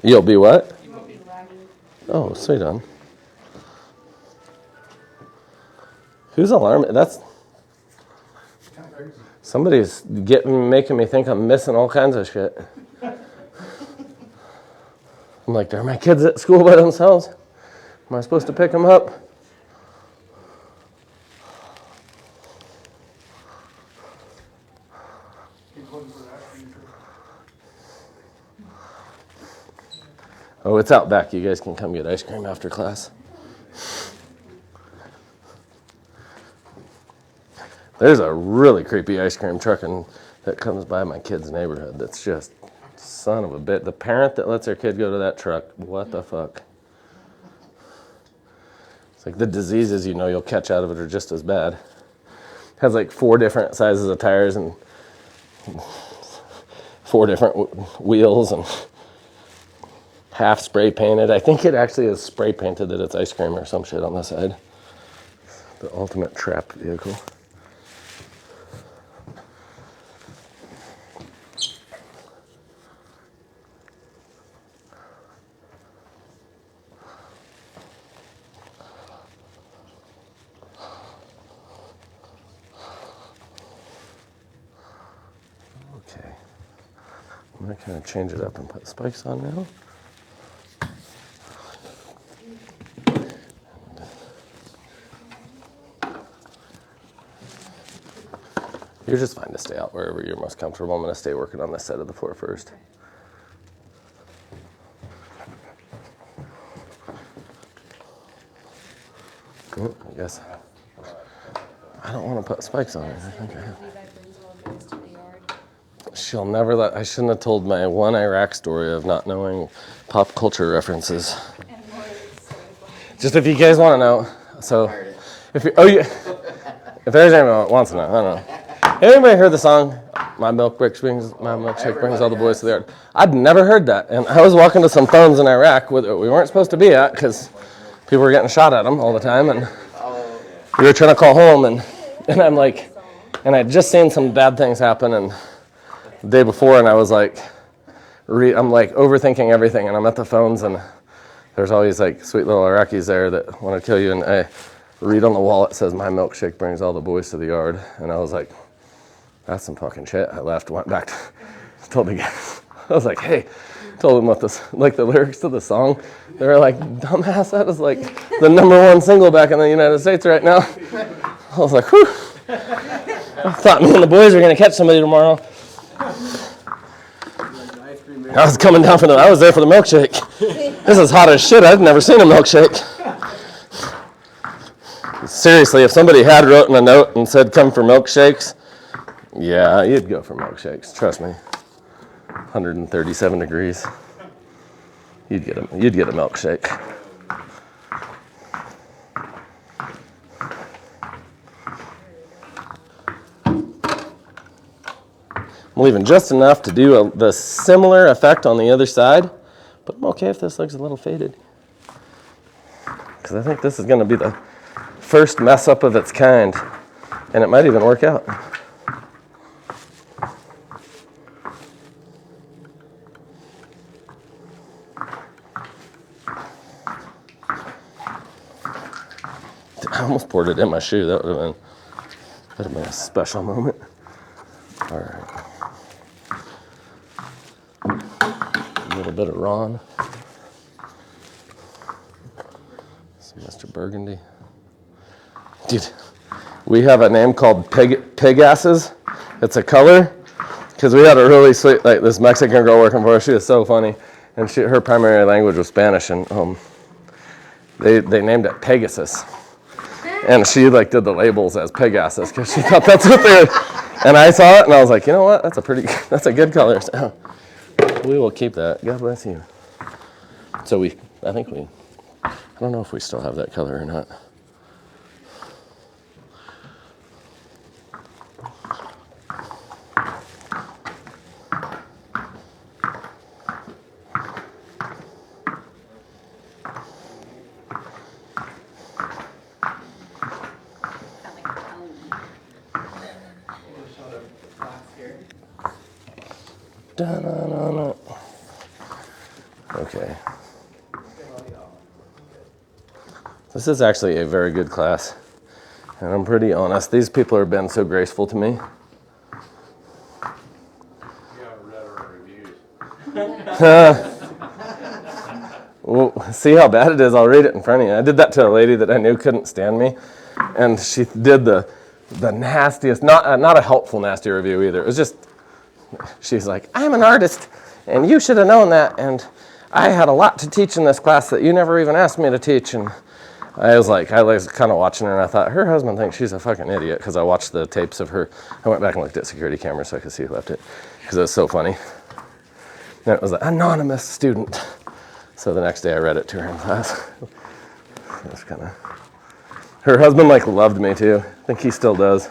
You'll be what? Oh, sweet on. Who's alarming? That's somebody's making me think I'm missing all kinds of shit. I'm like, are my kids at school by themselves? Am I supposed to pick them up? Oh, it's out back. You guys can come get ice cream after class. There's a really creepy ice cream truck that comes by my kid's neighborhood that's just son of a bit. The parent that lets their kid go to that truck, what the fuck? It's like the diseases you'll catch out of it are just as bad. It has like 4 different sizes of tires and 4 different wheels and half spray painted. I think it actually is spray painted that it's ice cream or some shit on the side. The ultimate trap vehicle. Okay. I'm going to kind of change it up and put spikes on now. You're just fine to stay out wherever you're most comfortable. I'm going to stay working on this side of the floor first. Oh, I guess I don't want to put spikes on it. I think I have. She'll never let. I shouldn't have told my one Iraq story of not knowing pop culture references. Just if you guys want to know. So, if there's anyone that wants to know, I don't know. Anybody heard the song, My milkshake brings all the boys to the yard? I'd never heard that. And I was walking to some phones in Iraq we weren't supposed to be at because people were getting shot at them all the time. And we were trying to call home. And I'm like, and I'd just seen some bad things happen. And the day before, and I was like, I'm like overthinking everything. And I'm at the phones, and there's always like sweet little Iraqis there that want to kill you. And I read on the wall, it says, my milkshake brings all the boys to the yard. And I was like, that's some fucking shit. I left, went back, told the guys. I was like, hey, told them what this, like the lyrics to the song. They were like, dumbass, that is like the #1 single back in the United States right now. I was like, whew. I thought me and the boys were going to catch somebody tomorrow. I was coming down I was there for the milkshake. This is hot as shit. I've never seen a milkshake. Seriously, if somebody had written a note and said, come for milkshakes, yeah, you'd go for milkshakes. Trust me. 137 degrees. You'd get a milkshake. I'm leaving just enough to do the similar effect on the other side, but I'm okay if this looks a little faded. Because I think this is going to be the first mess up of its kind, and it might even work out. I almost poured it in my shoe. That would have been a special moment. All right. A little bit of Ron. Some Mr. Burgundy. Dude, we have a name called pig asses. It's a color. Because we had a really sweet, like this Mexican girl working for us. She was so funny. And her primary language was Spanish. And they named it Pegasus. And she like did the labels as pig asses because she thought that's what they were. And I saw it and I was like, you know what? That's a good color. So we will keep that. God bless you. So I don't know if we still have that color or not. Da-na-na-na. Okay. This is actually a very good class. And I'm pretty honest, these people have been so graceful to me. You haven't read our reviews. Well, see how bad it is? I'll read it in front of you. I did that to a lady that I knew couldn't stand me. And she did the nastiest, not a helpful nasty review either. It was just, she's like, I'm an artist, and you should have known that. And I had a lot to teach in this class that you never even asked me to teach. And I was kind of watching her, and I thought, her husband thinks she's a fucking idiot, because I watched the tapes of her. I went back and looked at security cameras so I could see who left it, because it was so funny. And it was an anonymous student. So the next day I read it to her in class. It was kind of... Her husband, loved me, too. I think he still does.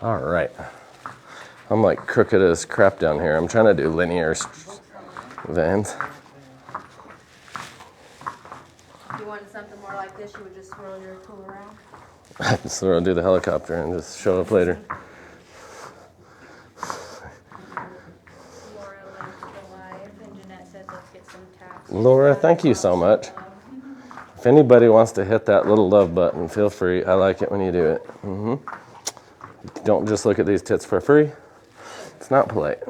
All right. I'm crooked as crap down here. I'm trying to do linear veins. If you wanted something more like this, you would just swirl your tool around. So we'll do the helicopter and just show up later. Laura loves the live, and Jeanette says let's get some taps. Laura, thank you so much. If anybody wants to hit that little love button, feel free. I like it when you do it. Don't just look at these tits for free. It's not polite.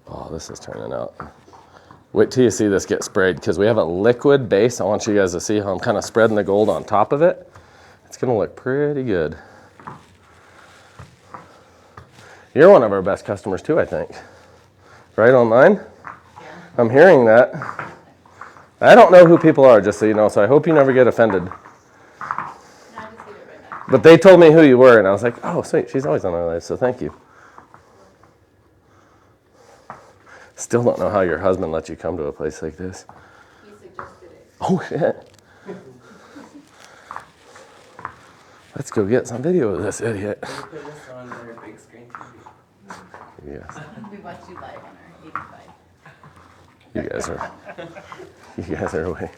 Oh, this is turning out. Wait till you see this get sprayed, because we have a liquid base. I want you guys to see how I'm kind of spreading the gold on top of it. It's going to look pretty good. You're one of our best customers too, I think. Right, online? Yeah. I'm hearing that. I don't know who people are, just so you know, so I hope you never get offended. No, I just leave it right now. But they told me who you were, and I was like, oh, sweet, she's always on our live, so thank you. Still don't know how your husband let you come to a place like this. He suggested it. Oh, shit. Let's go get some video of this idiot. We put this on their big screen TV. Yes. We watch you live on our 85. You guys are away.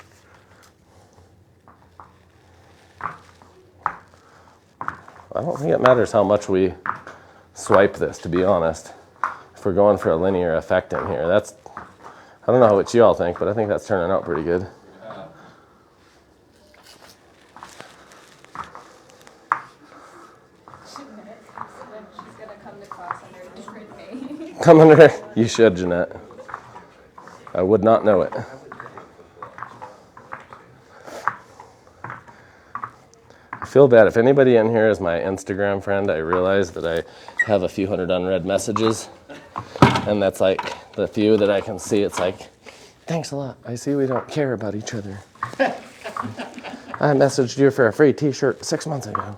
I don't think it matters how much we swipe this, to be honest. If we're going for a linear effect in here, I don't know what you all think, but I think that's turning out pretty good. She's gonna come to class under a different name. Come under, you should, Jeanette. I would not know it. I feel bad. If anybody in here is my Instagram friend, I realize that I have a few hundred unread messages. And that's the few that I can see. It's thanks a lot. I see we don't care about each other. I messaged you for a free t-shirt 6 months ago.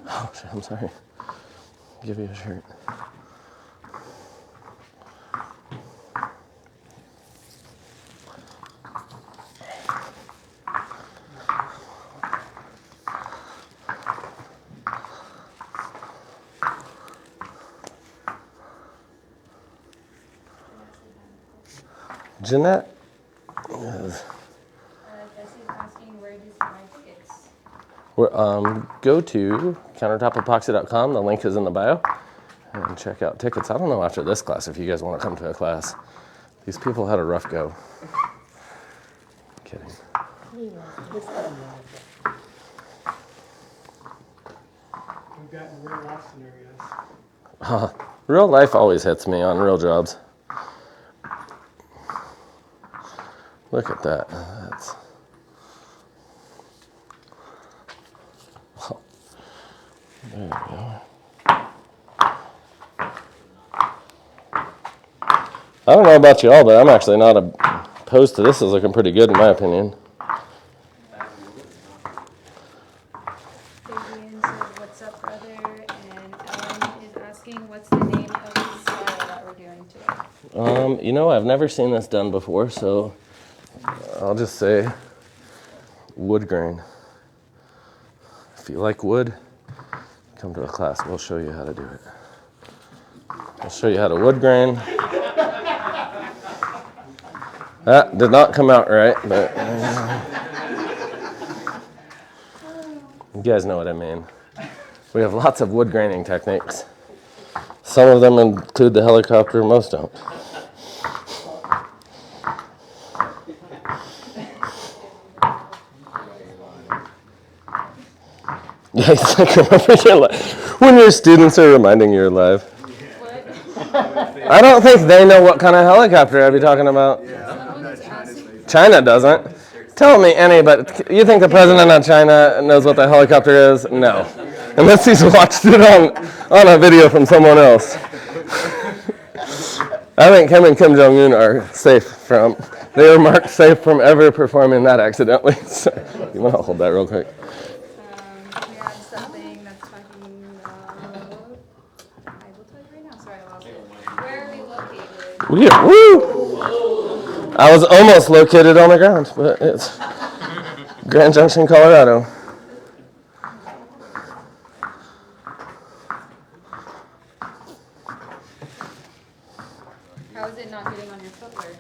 Oh, shit, I'm sorry. I'll give you a shirt. Jeanette. Jesse's asking where does my tickets? Go to countertopepoxy.com. The link is in the bio. And check out tickets. I don't know after this class if you guys want to come to a class. These people had a rough go. Kidding. We've gotten real life scenarios. Real life always hits me on real jobs. Look at that. That's... Oh. There we go. I don't know about you all, but I'm actually not opposed to this. Is looking pretty good in my opinion. Vivian says, what's up, brother? And Ellen is asking, what's the name of the style that we're doing today? You know, I've never seen this done before, so I'll just say wood grain. If you like wood, Come to a class, we'll show you how to do it. I'll show you how to wood grain. That did not come out right, but you guys know what I mean. We have lots of wood graining techniques. Some of them include the helicopter, most don't. Yeah, it's like remember your life. When your students are reminding you you're alive. I don't think they know what kind of helicopter I'd be talking about. China doesn't. Tell me but you think the president of China knows what the helicopter is? No. Unless he's watched it on a video from someone else. I think him and Kim Jong-un are they are marked safe from ever performing that accidentally. So, you want to hold that real quick? We have something that's talking about, I will tell you right now, sorry, I lost it. Where are we located? Woo! I was almost located on the ground, but it's Grand Junction, Colorado. How is it not getting on your footwear?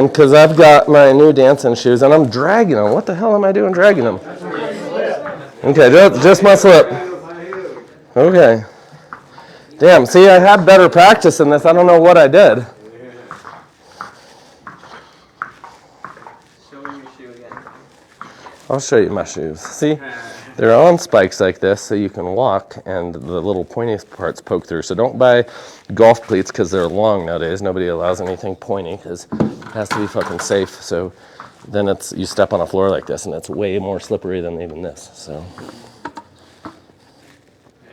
Because I've got my new dancing shoes and I'm dragging them. What the hell am I doing dragging them? Okay, just my slip. Okay. Damn, see, I had better practice in this. I don't know what I did. Show me your shoe again. I'll show you my shoes. See, they're on spikes like this so you can walk and the little pointy parts poke through. So don't buy golf cleats because they're long nowadays. Nobody allows anything pointy because it has to be fucking safe. So then you step on a floor like this and it's way more slippery than even this. So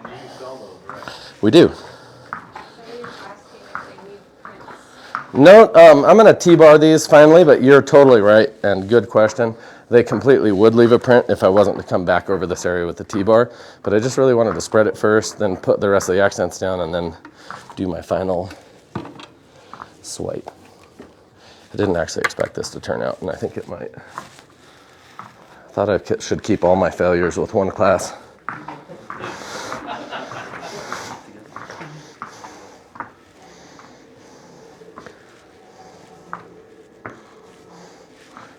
And you sell those, right? we do. Somebody's asking if they need prints. No, I'm going to T-bar these finally, but you're totally right and good question. They completely would leave a print if I wasn't to come back over this area with the T-bar, but I just really wanted to spread it first, then put the rest of the accents down, and then do my final swipe. I didn't actually expect this to turn out, and I think it might. I thought I should keep all my failures with one class.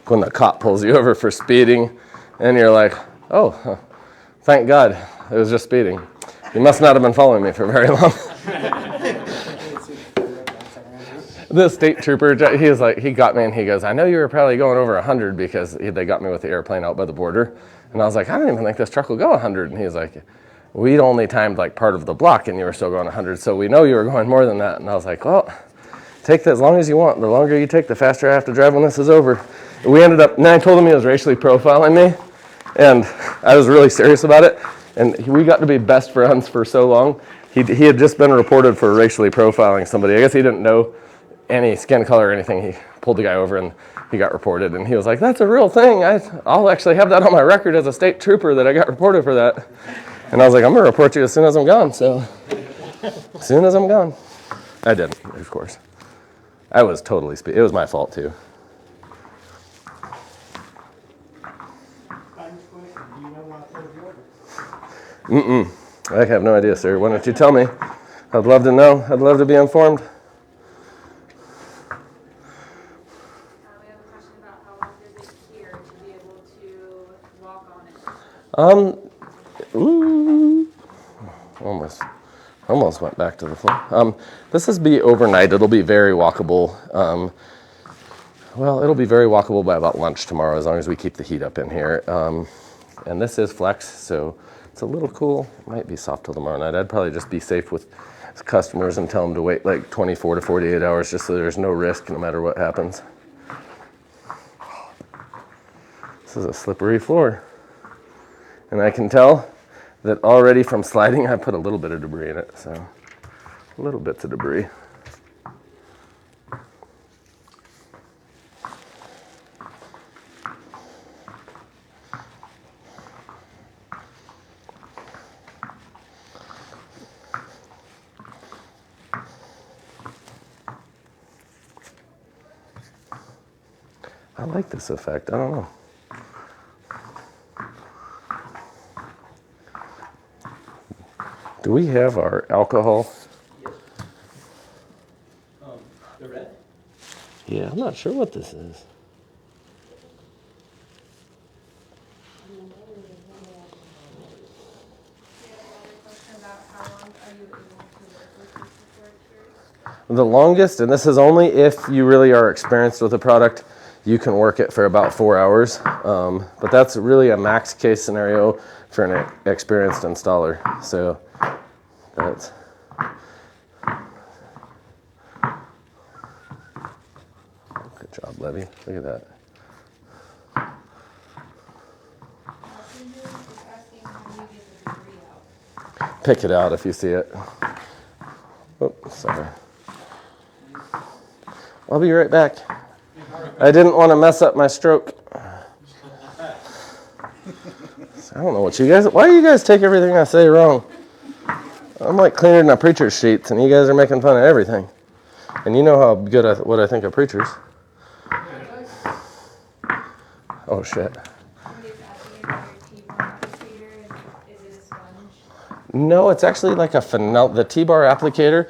When the cop pulls you over for speeding and you're like, oh, thank God, it was just speeding. You must not have been following me for very long. The state trooper, he got me and he goes, I know you were probably going over 100 because they got me with the airplane out by the border. And I was like, I don't even think this truck will go 100. And he's like, we'd only timed like part of the block and you were still going 100. So we know you were going more than that. And I was like, well, take that as long as you want. The longer you take, the faster I have to drive when this is over. We ended up, and I told him he was racially profiling me, and I was really serious about it, and we got to be best friends for so long. He had just been reported for racially profiling somebody. I guess he didn't know any skin color or anything. He pulled the guy over, and he got reported, and he was like, that's a real thing. I'll actually have that on my record as a state trooper that I got reported for that. And I was like, I'm going to report you as soon as I'm gone, so as soon as I'm gone. I didn't, of course. I was totally speeding. It was my fault, too. I have no idea, sir. Why don't you tell me? I'd love to know. I'd love to be informed. We have a question about how long is it here to be able to walk on it? Ooh, almost went back to the floor. This is be overnight. It'll be very walkable. Well, it'll be very walkable by about lunch tomorrow, as long as we keep the heat up in here. And this is flex, so it's a little cool. It might be soft till tomorrow night. I'd probably just be safe with customers and tell them to wait like 24 to 48 hours just so there's no risk no matter what happens. This is a slippery floor. And I can tell that already from sliding I put a little bit of debris in it, so little bits of debris. I like this effect. I don't know. Do we have our alcohol? The red? Yeah, I'm not sure what this is. The longest, and this is only if you really are experienced with the product, you can work it for about 4 hours. But that's really a max case scenario for an experienced installer. So that's. Good job, Levy. Look at that. Pick it out if you see it. Oh, sorry. I'll be right back. I didn't want to mess up my stroke. I don't know what you guys, why do you guys take everything I say wrong? I'm like cleaner than a preacher's sheets, and you guys are making fun of everything. And you know how good what I think of preachers. Oh, shit. No, it's actually like a the T-bar applicator.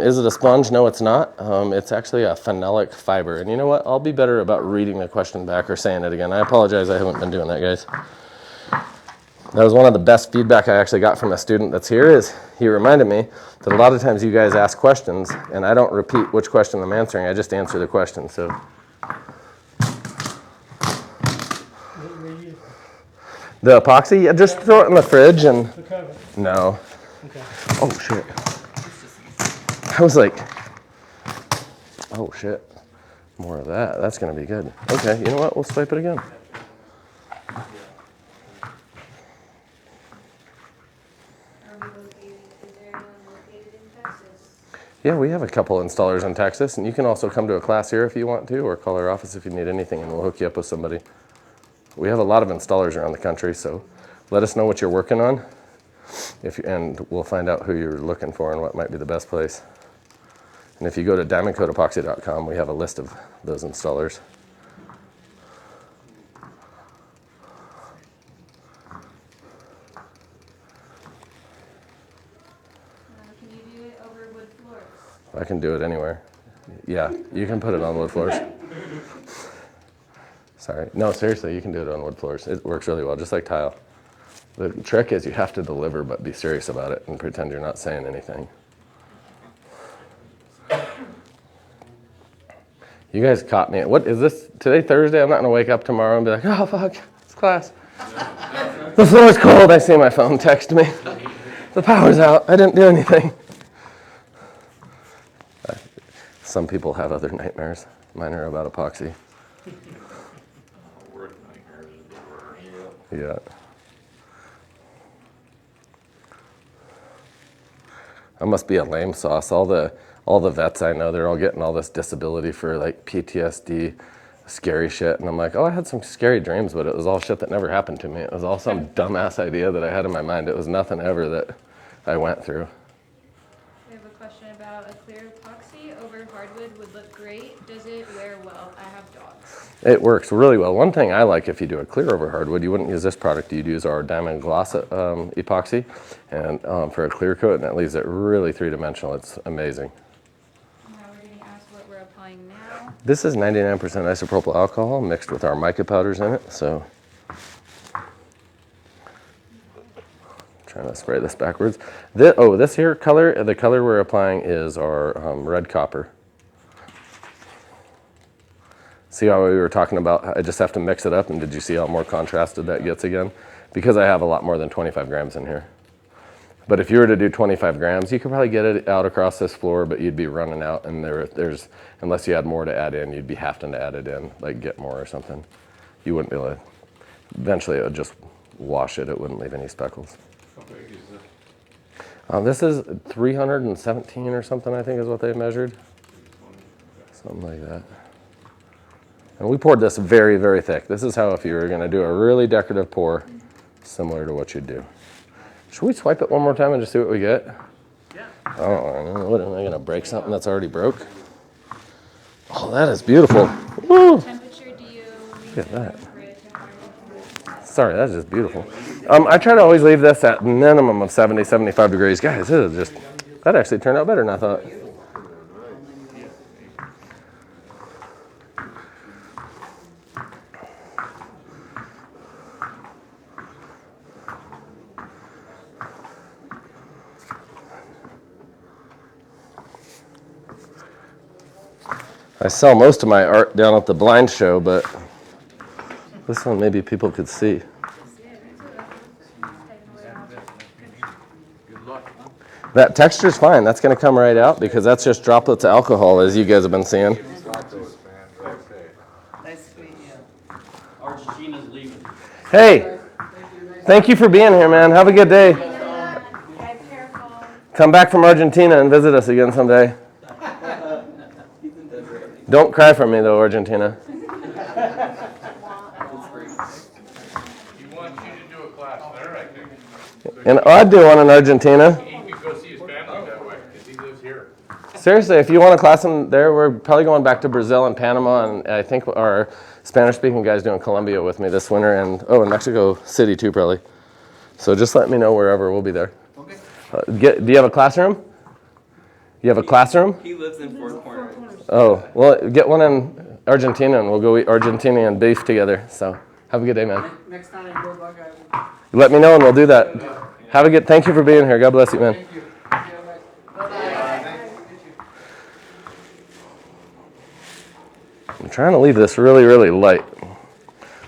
Is it a sponge? No, it's not. It's actually a phenolic fiber. And you know what? I'll be better about reading the question back or saying it again. I apologize. I haven't been doing that, guys. That was one of the best feedback I actually got from a student that's here is he reminded me that a lot of times you guys ask questions and I don't repeat which question I'm answering. I just answer the question. So. The epoxy? Yeah, just throw it in the fridge and... The cover. No. Okay. Oh, shit. I was like, oh, shit. More of that. That's going to be good. Okay, you know what? We'll swipe it again. Yeah, we have a couple installers in Texas, and you can also come to a class here if you want to, or call our office if you need anything, and we'll hook you up with somebody. We have a lot of installers around the country, so let us know what you're working on, and we'll find out who you're looking for and what might be the best place. And if you go to diamondcoatepoxy.com, we have a list of those installers. Can you do it over wood floors? I can do it anywhere. Yeah, you can put it on wood floors. Sorry. No, seriously, you can do it on wood floors. It works really well, just like tile. The trick is you have to deliver, but be serious about it and pretend you're not saying anything. You guys caught me. What is this? Today, Thursday? I'm not going to wake up tomorrow and be like, oh, fuck, it's class. The floor's cold. I see my phone text me. The power's out. I didn't do anything. Some people have other nightmares. Mine are about epoxy. Yeah. I must be a lame sauce. All the vets I know, they're all getting all this disability for like PTSD, scary shit. And I'm like, oh, I had some scary dreams, but it was all shit that never happened to me. It was all some dumbass idea that I had in my mind. It was nothing ever that I went through. We have a question about a clear epoxy over hardwood would look great. Does it wear well? I have dogs. It works really well. One thing I like, if you do a clear over hardwood, you wouldn't use this product. You'd use our diamond gloss epoxy and for a clear coat, and that leaves it really three-dimensional. It's amazing. Now we're going to ask what we're applying now. This is 99% isopropyl alcohol mixed with our mica powders in it. So, trying to spray this backwards. This here color, the color we're applying is our red copper. See how we were talking about, I just have to mix it up, and did you see how more contrasted that gets again? Because I have a lot more than 25 grams in here. But if you were to do 25 grams, you could probably get it out across this floor, but you'd be running out, and there's unless you had more to add in, you'd be having to add it in, like get more or something. You wouldn't be able to, eventually it would just wash it, it wouldn't leave any speckles. How big is This this? is 317 or something, I think is what they measured. Something like that. And we poured this very, very thick. This is how if you were going to do a really decorative pour, similar to what you'd do. Should we swipe it one more time and just see what we get? Yeah. Oh, what am I going to break something that's already broke? Oh, that is beautiful. Woo! Temperature do you Look at that. Sorry, that's just beautiful. I try to always leave this at minimum of 70, 75 degrees. Guys, this is just, that actually turned out better than I thought. I sell most of my art down at the blind show, but this one maybe people could see. That texture's fine. That's going to come right out because that's just droplets of alcohol, as you guys have been seeing. Nice to meet you. Argentina's leaving. Hey, thank you for being here, man. Have a good day. Drive careful. Come back from Argentina and visit us again someday. Don't cry for me, though, Argentina. He wants you to do a class there, I think. And I'd do one in Argentina. He could go see his family that way, because he lives here. Seriously, if you want a class in there, we're probably going back to Brazil and Panama, and I think our Spanish-speaking guy's doing Colombia with me this winter, and in Mexico City too, probably. So just let me know wherever, we'll be there. Okay. Do you have a classroom? You have a classroom? He lives in Four Corners. Oh, well, get one in Argentina, and we'll go eat Argentinian beef together. So have a good day, man. Next time I go back, I will. Let me know, and we'll do that. Have a good. Thank you for being here. God bless you, man. Thank you. Bye-bye. I'm trying to leave this really, really light,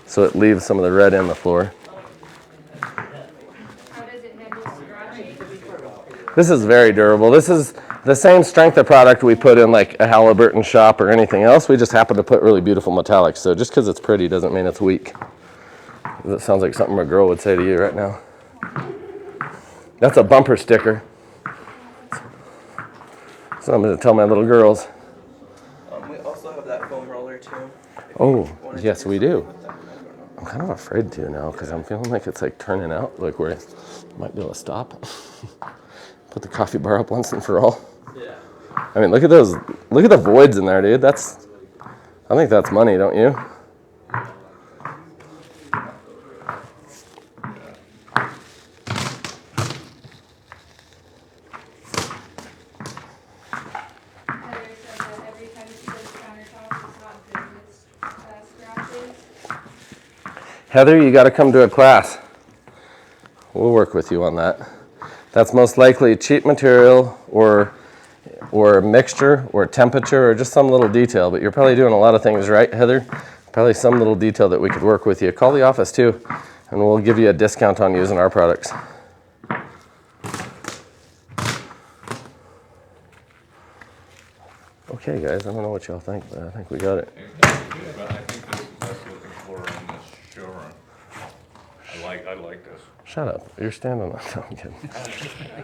so it leaves some of the red in the floor. How does it handle scratching? This is very durable. This is the same strength of product we put in like a Halliburton shop or anything else. We just happen to put really beautiful metallics. So just because it's pretty doesn't mean it's weak. That sounds like something a girl would say to you right now. That's a bumper sticker. So I'm going to tell my little girls. We also have that foam roller too. Oh, yes, we do. I'm kind of afraid to now because I'm feeling like it's like turning out, like where it might be able to stop. Put the coffee bar up once and for all. Yeah. I mean, look at those. Look at the voids in there, dude. I think that's money, don't you? Heather said that every time she does countertops, it's not good with scratches. Heather, you got to come to a class. We'll work with you on that. That's most likely cheap material or a mixture or temperature or just some little detail, but you're probably doing a lot of things right, Heather. Probably some little detail that we could work with you. Call the office too, and we'll give you a discount on using our products. Okay, guys, I don't know what y'all think, but I think we got it. But I think this is the best looking floor in this showroom. I like this. Shut up. You're standing on that. No, I'm kidding.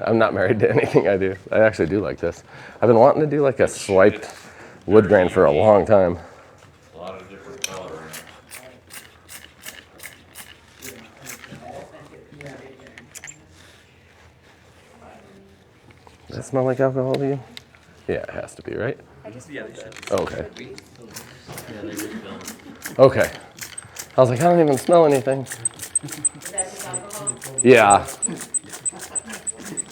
I'm not married to anything I do. I actually do like this. I've been wanting to do like a swiped wood grain for a long time. A lot of different color in it. Does that smell like alcohol to you? Yeah, it has to be, right? Yeah, they should. Okay. Okay. I was like, I don't even smell anything. Yeah. I just lost my question.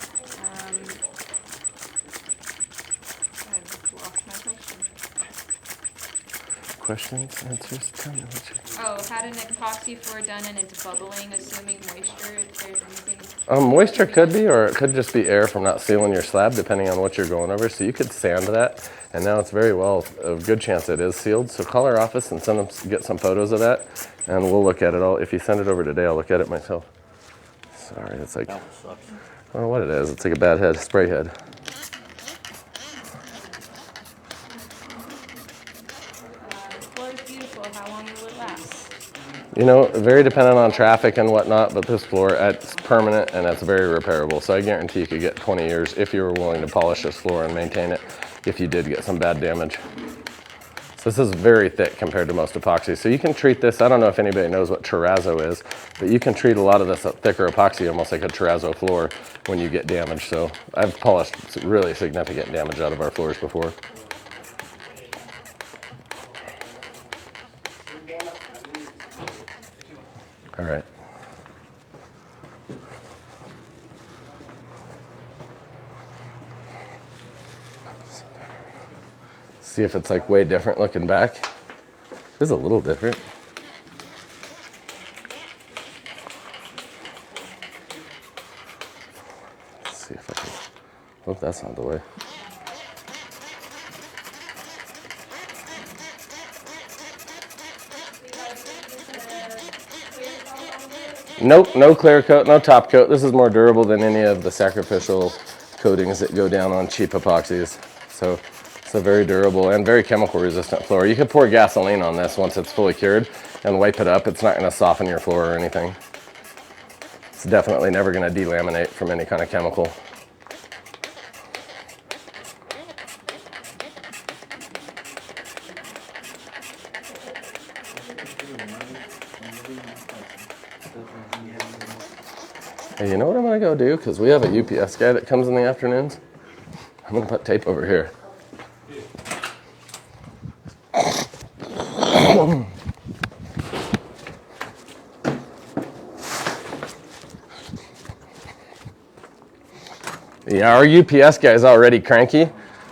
Questions, answers, tell me what you... Oh, had an epoxy floor done and it's bubbling, assuming moisture, if there's anything. Moisture could be, or it could just be air from not sealing your slab, depending on what you're going over. So you could sand that, and now it's very well, a good chance it is sealed. So call our office and get some photos of that, and we'll look at it all. If you send it over today, I'll look at it myself. Sorry, it's like, I don't know what it is. It's like a bad head, spray head. The floor is beautiful, how long will it last? You know, very dependent on traffic and whatnot, but this floor, it's permanent and it's very repairable. So I guarantee you could get 20 years if you were willing to polish this floor and maintain it if you did get some bad damage. So this is very thick compared to most epoxy. So you can treat this, I don't know if anybody knows what terrazzo is, but you can treat a lot of this thicker epoxy almost like a terrazzo floor when you get damage. So I've polished really significant damage out of our floors before. All right. See if it's like way different looking back. It is a little different. Let's see if I can. Oh, that's not the way. Nope, no clear coat, no top coat. This is more durable than any of the sacrificial coatings that go down on cheap epoxies. So it's a very durable and very chemical resistant floor. You could pour gasoline on this once it's fully cured and wipe it up. It's not going to soften your floor or anything. It's definitely never going to delaminate from any kind of chemical. Hey, you know what I'm gonna go do? Because we have a UPS guy that comes in the afternoons. I'm gonna put tape over here. Yeah, our UPS guy is already cranky,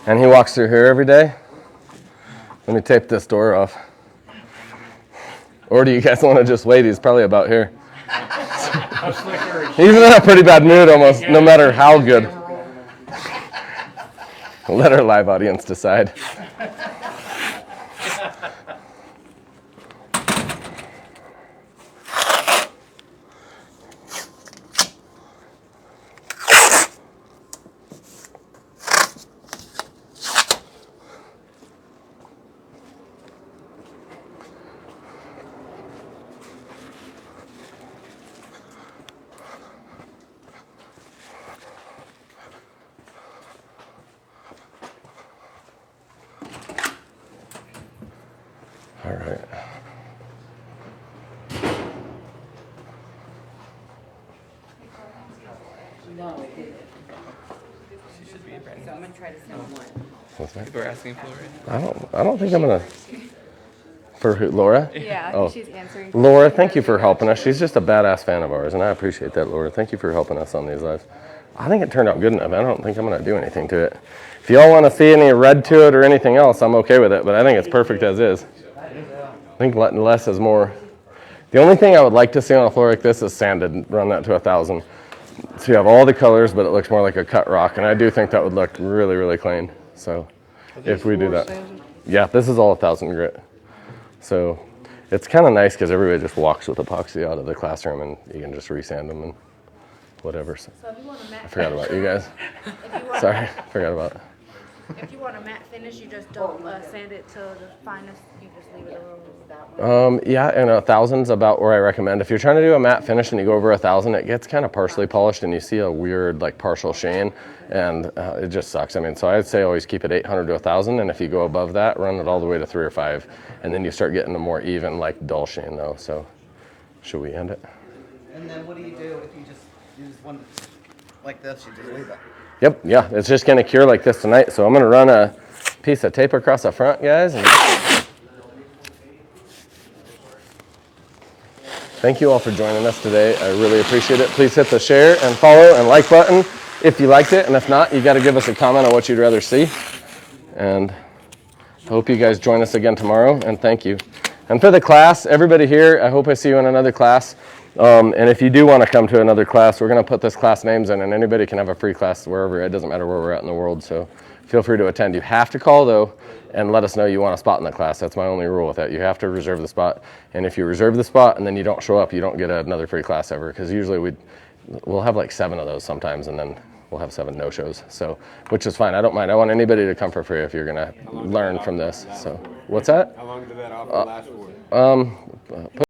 and he walks through here every day. Let me tape this door off. Or do you guys want to just wait? He's probably about here. He's in a pretty bad mood almost, no matter how good. Let our live audience decide. All right. No, it didn't. She should be a brand So I'm gonna try to send one. What's that? People are asking for it. I don't think I'm gonna. For who, Laura? Yeah, I Oh. think she's answering. Laura, thank you for helping us. She's just a badass fan of ours, and I appreciate that, Laura. Thank you for helping us on these lives. I think it turned out good enough. I don't think I'm gonna do anything to it. If y'all want to see any red to it or anything else, I'm okay with it. But I think it's perfect as is. I think less is more. The only thing I would like to see on a floor like this is sanded. Run that to 1,000. So you have all the colors, but it looks more like a cut rock. And I do think that would look really, really clean. So if we do that. Yeah, this is all 1,000 grit. So it's kind of nice because everybody just walks with epoxy out of the classroom and you can just resand them and whatever. So So if you want a matte I forgot about you guys. if you want, Sorry, forgot about it. If you want a matte finish, you just don't sand it to the finest. You just leave it alone. That way. Yeah, and 1,000's about where I recommend. If you're trying to do a matte finish and you go over 1,000, it gets kind of partially polished and you see a weird like partial sheen, and it just sucks. I mean, so I'd say always keep it 800 to 1,000, and if you go above that, run it all the way to 3 or 5, and then you start getting a more even like dull sheen though. So should we end it? And then what do you do if you just use one like this? You just leave it. Yep, yeah, it's just gonna cure like this tonight. So I'm gonna run a piece of tape across the front, guys. And thank you all for joining us today. I really appreciate it. Please hit the share and follow and like button if you liked it. And if not, you gotta give us a comment on what you'd rather see. And I hope you guys join us again tomorrow, and thank you. And for the class, everybody here, I hope I see you in another class. And if you do want to come to another class, we're going to put this class names in, and anybody can have a free class wherever. It doesn't matter where we're at in the world, so feel free to attend. You have to call, though, and let us know you want a spot in the class. That's my only rule with that. You have to reserve the spot, and if you reserve the spot and then you don't show up, you don't get another free class ever, because usually we'll have like 7 of those sometimes, and then we'll have 7 no-shows, so, which is fine. I don't mind. I want anybody to come for free if you're going to learn from this. So, what's that? How long did that offer last for?